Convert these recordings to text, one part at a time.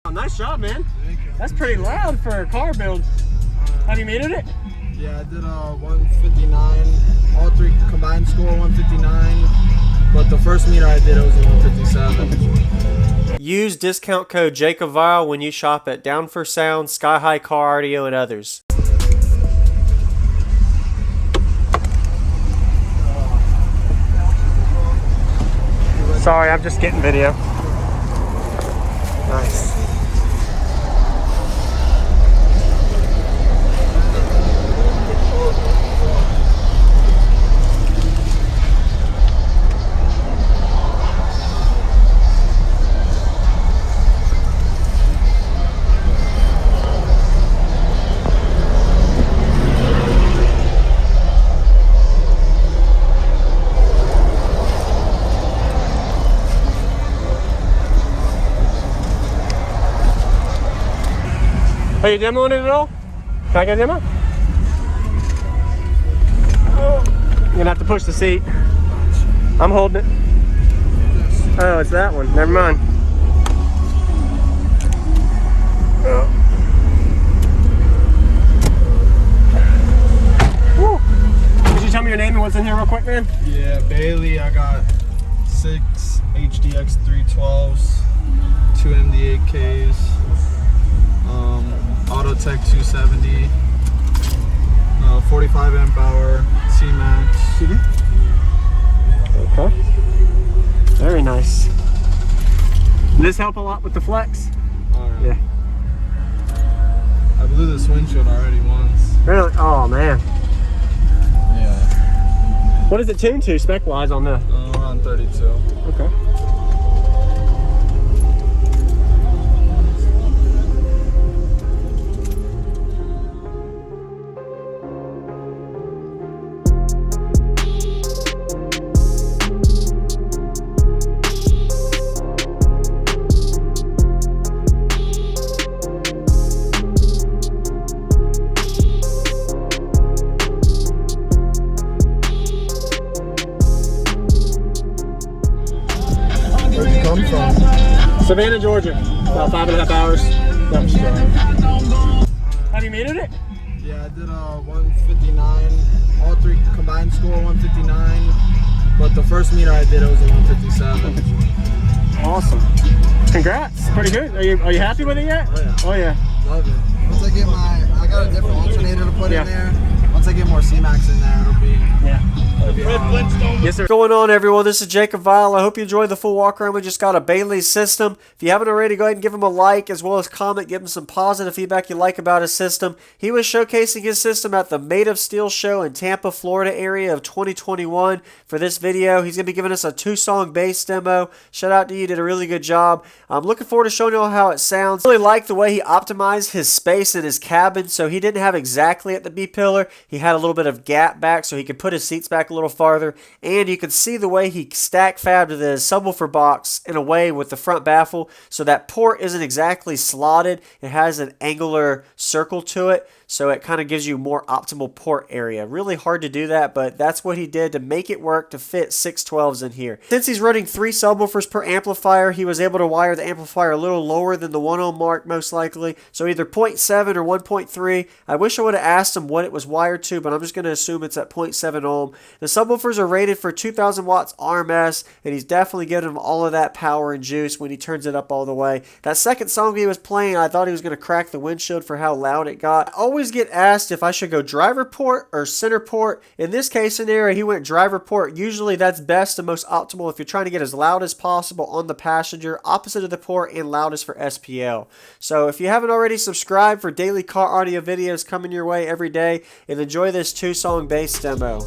Oh, nice job, man. Thank you. That's pretty loud for a car build. Have you metered it? Yeah, I did 159. All three combined score 159. But the first meter I did, it was a 157. Use discount code JACOBVILE when you shop at Down for Sound, Sky High Car Audio, and others. Sorry, I'm just getting video. Nice. Are you demoing it at all? Can I get a demo? You're gonna have to push the seat. I'm holding it. Oh, it's that one. Never mind. Woo. Could you tell me your name and what's in here real quick, man? Yeah, Baley. I got 6 HDX 312s, 2 MD8Ks. Autotech 270, 45 amp hour C-Max. Okay. Very nice. Did this help a lot with the flex? Yeah. I blew this windshield already once. Really? Oh man. Yeah. What is it tuned to spec-wise on this? Around 32. Okay. Where'd you come from? Savannah, Georgia. About 5.5 hours. Yep. Have you metered it? Yeah, I did 159. All three combined score 159. But the first meter I did, it was a 157. Awesome. Congrats. Pretty good. Are you happy with it yet? Oh yeah. Oh yeah. Love it. Once I get I got a different alternator to put Yeah. in there. Once I get more C-Max in there, it'll be Yes, sir. What's going on, everyone? This is Jacob Vile. I hope you enjoyed the full walk around. We just got a Baley system. If you haven't already, go ahead and give him a like as well as comment. Give him some positive feedback you like about his system. He was showcasing his system at the Made of Steel show in Tampa, Florida area of 2021. For this video, he's going to be giving us a 2-song bass demo. Shout out to you. You did a really good job. I'm looking forward to showing you all how it sounds. I really like the way he optimized his space in his cabin. So he didn't have exactly at the B-pillar. He had a little bit of gap back so he could put his seats back a little farther. And you can see the way he stack fabbed the subwoofer box in a way with the front baffle so that port isn't exactly slotted. It has an angular circle to it, so it kind of gives you more optimal port area. Really hard to do that, but that's what he did to make it work to fit 612s in here. Since he's running 3 subwoofers per amplifier, he was able to wire the amplifier a little lower than the 1 ohm mark most likely, so either 0.7 or 1.3. I wish I would have asked him what it was wired to, but I'm just going to assume it's at 0.7 ohm. The subwoofers are rated for 2,000 watts RMS, and he's definitely giving him all of that power and juice when he turns it up all the way. That second song he was playing, I thought he was going to crack the windshield for how loud it got. I always get asked if I should go driver port or center port. In this case scenario, he went driver port. Usually that's best and most optimal if you're trying to get as loud as possible on the passenger, opposite of the port, and loudest for SPL. So if you haven't already, subscribed for daily car audio videos coming your way every day, and enjoy this 2-song bass demo.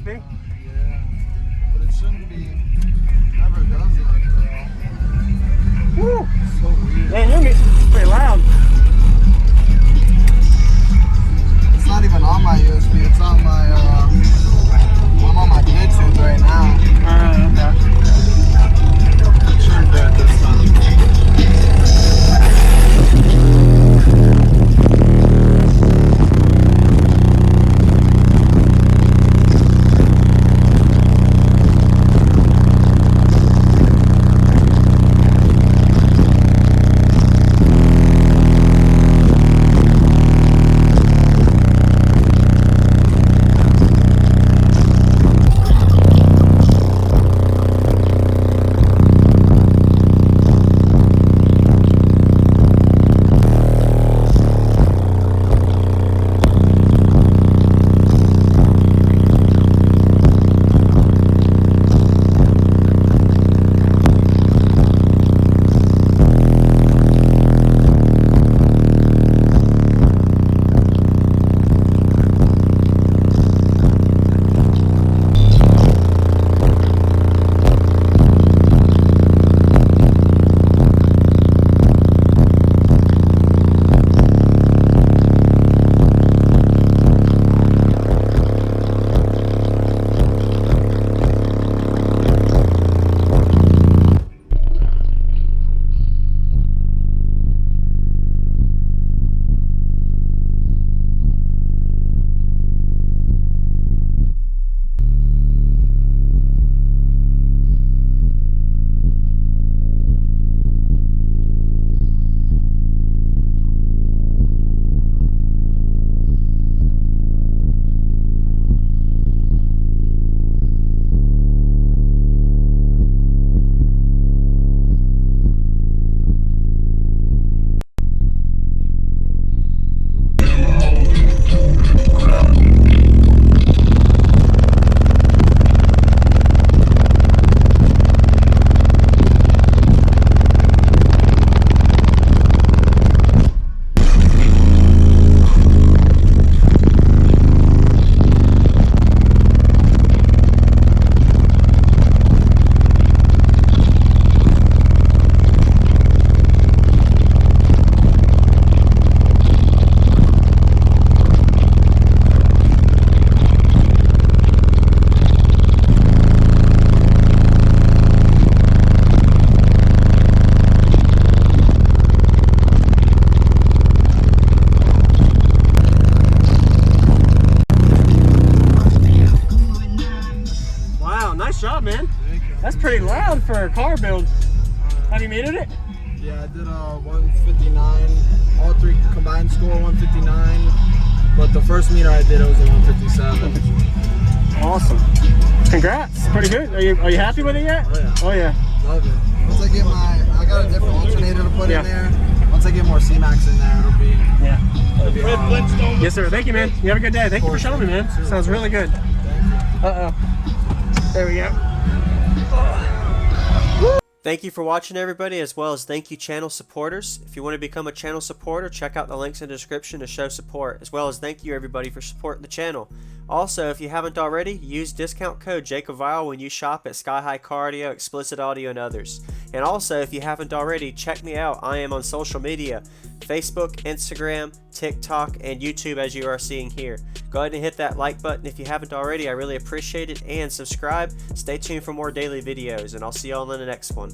must be. Yeah, but it shouldn't be. Never does that, bro. Woo! So weird. Man, your music's pretty loud. It's not even on my USB. It's on my. I'm on my Bluetooth right now. Okay. Shouldn't do it this time. job, man. Thank you. That's pretty loud for a car build. Have you metered it? Yeah, I did 159. All three combined score 159. But the first meter I did, it was a 157. Awesome. Congrats. Pretty good. Are you happy with it yet? Oh yeah. Oh yeah. Love it. Once I get I got a different alternator to put Yeah. in there. Once I get more C-Max in there, it'll be. Yeah. It'll be awesome. Yes, sir. Thank you, man. You have a good day. Thank you for showing me, man. Sounds really good. Thank you. Uh-oh. There we go. Thank you for watching, everybody, as well as thank you channel supporters. If you want to become a channel supporter, check out the links in the description to show support, as well as thank you everybody for supporting the channel. Also, if you haven't already, use discount code JacobVile when you shop at Sky High Car Audio, Explicit Audio, and others. And also, if you haven't already, check me out. I am on social media, Facebook, Instagram, TikTok, and YouTube, as you are seeing here. Go ahead and hit that like button if you haven't already. I really appreciate it. And subscribe. Stay tuned for more daily videos, and I'll see y'all in the next one.